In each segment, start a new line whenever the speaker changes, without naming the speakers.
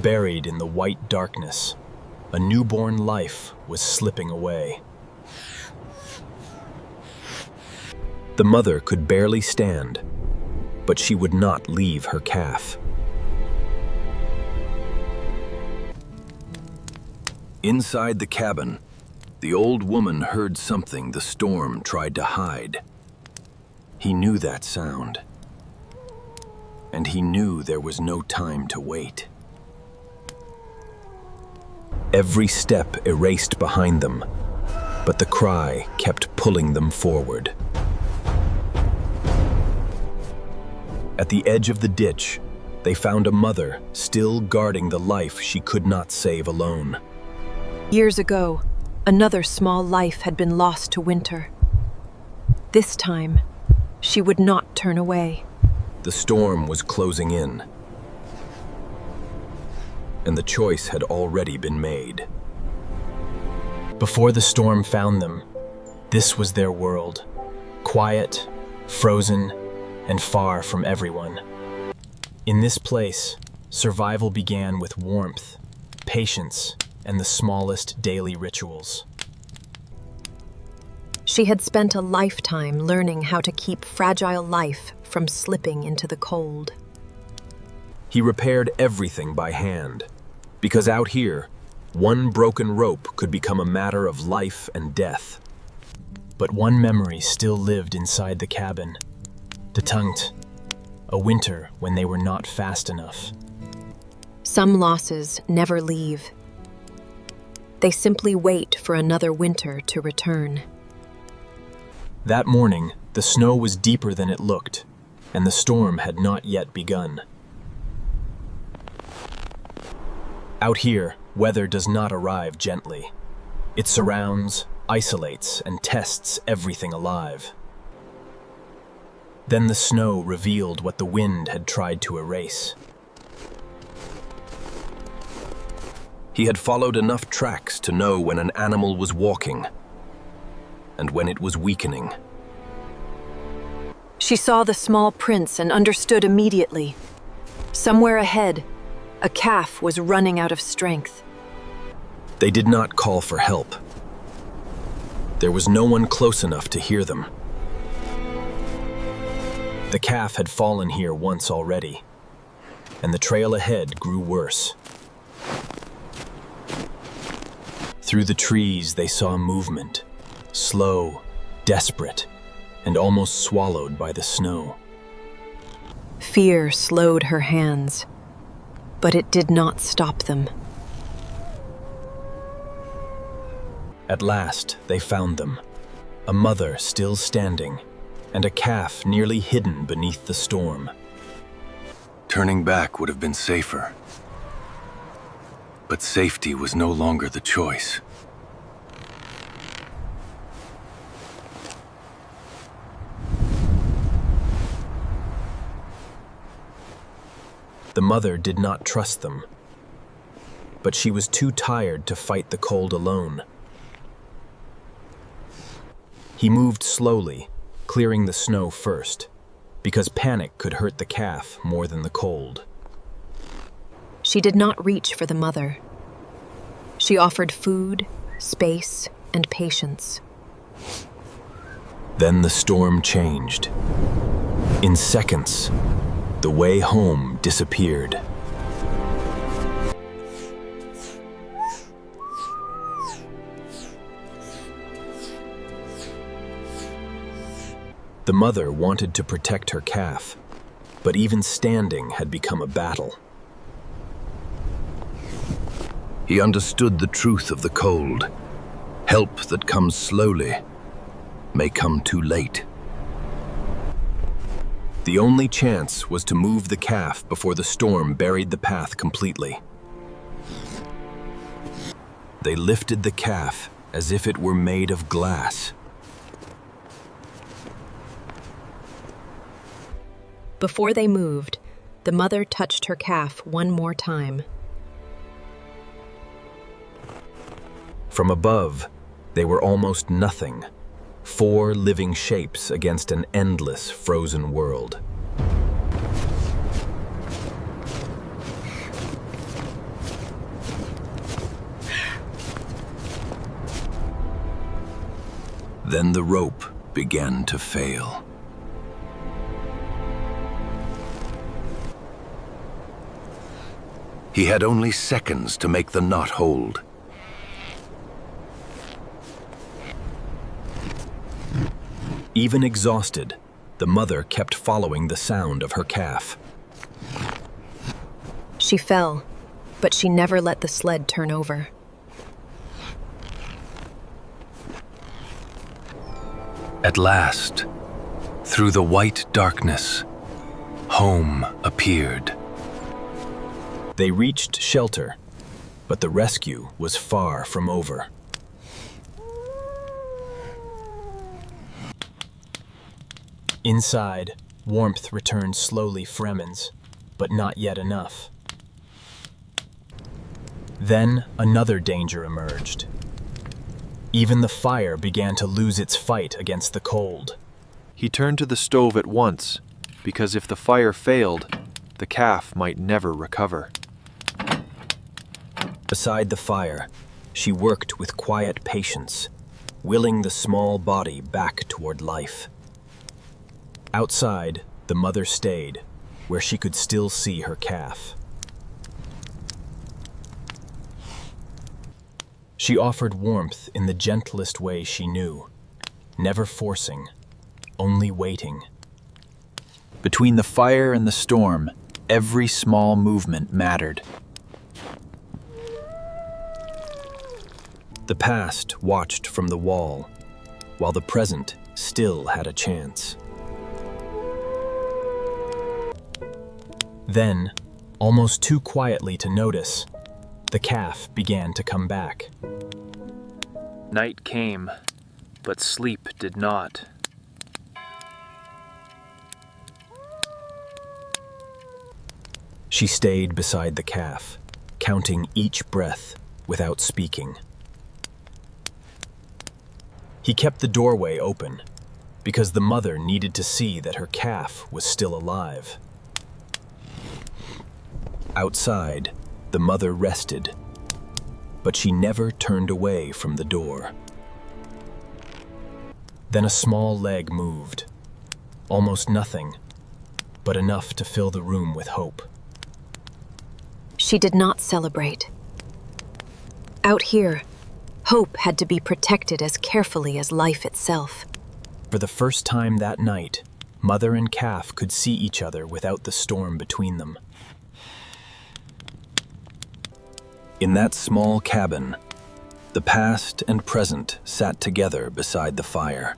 Buried in the white darkness, a newborn life was slipping away. The mother could barely stand, but she would not leave her calf. Inside the cabin, the old woman heard something the storm tried to hide. He knew that sound, and he knew there was no time to wait. Every step erased behind them, but the cry kept pulling them forward. At the edge of the ditch, they found a mother still guarding the life she could not save alone.
Years ago, another small life had been lost to winter. This time, she would not turn away.
The storm was closing in, and the choice had already been made. Before the storm found them, this was their world, quiet, frozen, and far from everyone. In this place, survival began with warmth, patience, and the smallest daily rituals.
She had spent a lifetime learning how to keep fragile life from slipping into the cold.
He repaired everything by hand, because out here, one broken rope could become a matter of life and death.
But one memory still lived inside the cabin. Detunkt, a winter when they were not fast enough.
Some losses never leave. They simply wait for another winter to return.
That morning, the snow was deeper than it looked, and the storm had not yet begun. Out here, weather does not arrive gently. It surrounds, isolates, and tests everything alive. Then the snow revealed what the wind had tried to erase.
He had followed enough tracks to know when an animal was walking and when it was weakening.
She saw the small prints and understood immediately. Somewhere ahead, a calf was running out of strength.
They did not call for help. There was no one close enough to hear them.
The calf had fallen here once already, and the trail ahead grew worse. Through the trees, they saw movement, slow, desperate, and almost swallowed by the snow.
Fear slowed her hands, but it did not stop them.
At last, they found them, a mother still standing, and a calf nearly hidden beneath the storm.
Turning back would have been safer, but safety was no longer the choice.
The mother did not trust them, but she was too tired to fight the cold alone. He moved slowly, clearing the snow first, because panic could hurt the calf more than the cold.
She did not reach for the mother. She offered food, space, and patience.
Then the storm changed. In seconds, the way home disappeared.
The mother wanted to protect her calf, but even standing had become a battle.
He understood the truth of the cold. Help that comes slowly may come too late. The only chance was to move the calf before the storm buried the path completely. They lifted the calf as if it were made of glass.
Before they moved, the mother touched her calf one more time.
From above, they were almost nothing. 4 living shapes against an endless frozen world.
Then the rope began to fail. He had only seconds to make the knot hold. Even exhausted, the mother kept following the sound of her calf.
She fell, but she never let the sled turn over.
At last, through the white darkness, home appeared. They reached shelter, but the rescue was far from over.
Inside, warmth returned slowly Fremens, but not yet enough. Then another danger emerged. Even the fire began to lose its fight against the cold.
He turned to the stove at once, because if the fire failed, the calf might never recover.
Beside the fire, she worked with quiet patience, willing the small body back toward life.
Outside, the mother stayed, where she could still see her calf. She offered warmth in the gentlest way she knew, never forcing, only waiting.
Between the fire and the storm, every small movement mattered.
The past watched from the wall, while the present still had a chance. Then, almost too quietly to notice, the calf began to come back.
Night came, but sleep did not.
She stayed beside the calf, counting each breath without speaking. He kept the doorway open, because the mother needed to see that her calf was still alive. Outside, the mother rested, but she never turned away from the door. Then a small leg moved, almost nothing, but enough to fill the room with hope.
She did not celebrate. Out here, hope had to be protected as carefully as life itself.
For the first time that night, mother and calf could see each other without the storm between them.
In that small cabin, the past and present sat together beside the fire.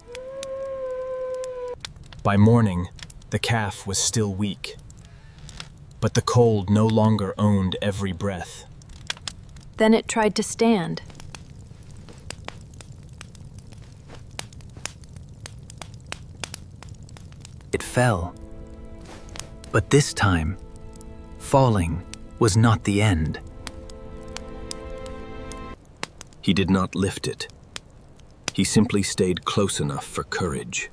By morning, the calf was still weak, but the cold no longer owned every breath.
Then it tried to stand.
It fell. But this time, falling was not the end.
He did not lift it. He simply stayed close enough for courage.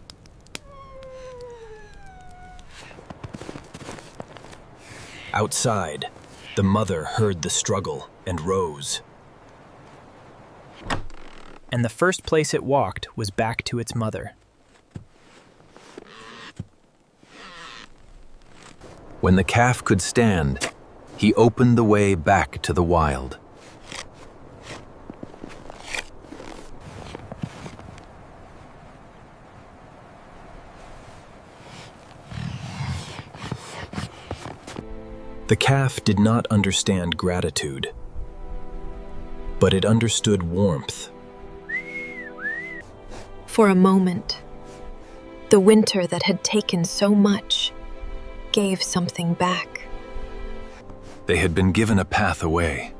Outside, the mother heard the struggle and rose.
And the first place it walked was back to its mother.
When the calf could stand, he opened the way back to the wild.
The calf did not understand gratitude, but it understood warmth.
For a moment, the winter that had taken so much gave something back.
They had been given a path away,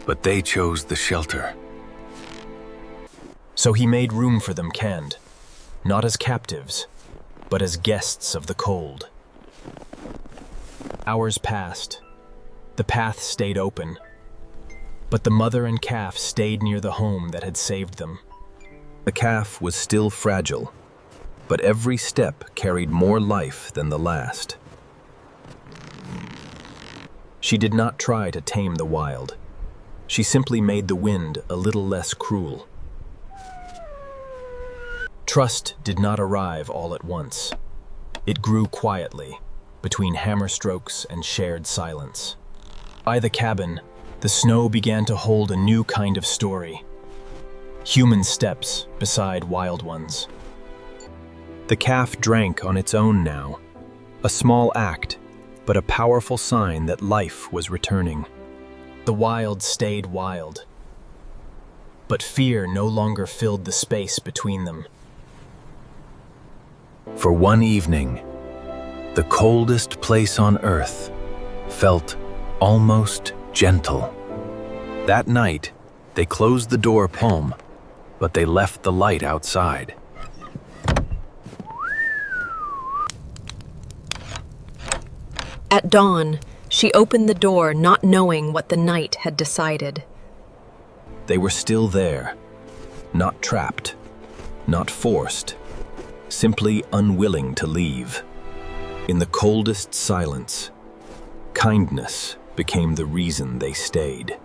but they chose the shelter.
So he made room for them, Cand, not as captives, but as guests of the cold. Hours passed. The path stayed open, but the mother and calf stayed near the home that had saved them.
The calf was still fragile, but every step carried more life than the last.
She did not try to tame the wild. She simply made the wind a little less cruel. Trust did not arrive all at once. It grew quietly, between hammer strokes and shared silence. By the cabin, the snow began to hold a new kind of story. Human steps beside wild ones. The calf drank on its own now, a small act, but a powerful sign that life was returning. The wild stayed wild, but fear no longer filled the space between them.
For one evening, the coldest place on earth felt almost gentle. That night, they closed the door home, but they left the light outside.
At dawn, she opened the door, not knowing what the night had decided.
They were still there, not trapped, not forced, simply unwilling to leave. In the coldest silence, kindness became the reason they stayed.